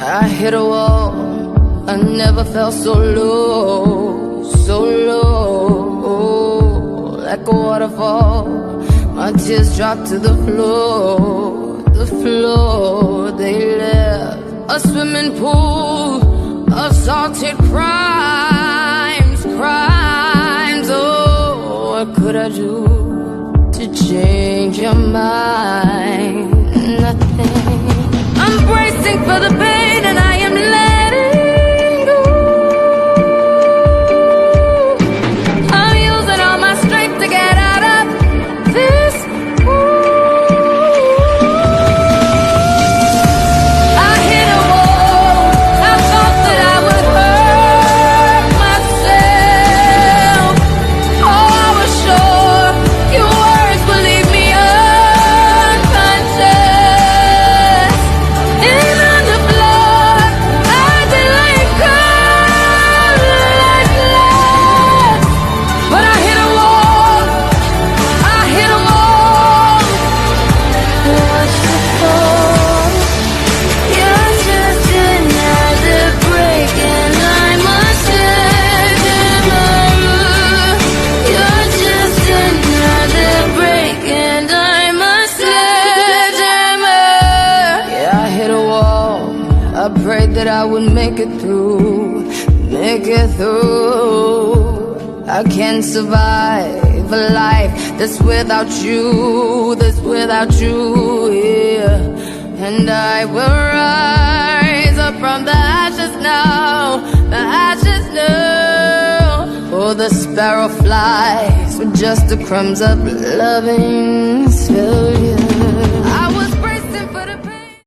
I hit a wall. I never felt so low, so low. Like a waterfall, my tears dropped to the floor. The floor, they left a swimming pool of salted crimes, crimes. Oh, what could I do to change your mind? Nothing. I'm bracing for the pain and I am letting go. I'm using all my strength to get out of this hole. I hit a wall. I thought that I would hurt myself. Oh, I was sure your words would leave me unconscious. And on the floor, I did lay cold like glass. But I hit a wall. I hit a wall. Watch the fall. You're just another break, and I'm a sledgehammer. You're just another break, and I'm a sledgehammer. Yeah, I hit a wall. I prayed that I would make it through, make it through. I can't survive a life that's without you, that's without you, yeah. And I will rise up from the ashes now, the ashes now. Oh, the sparrow flies with just the crumbs of loving spill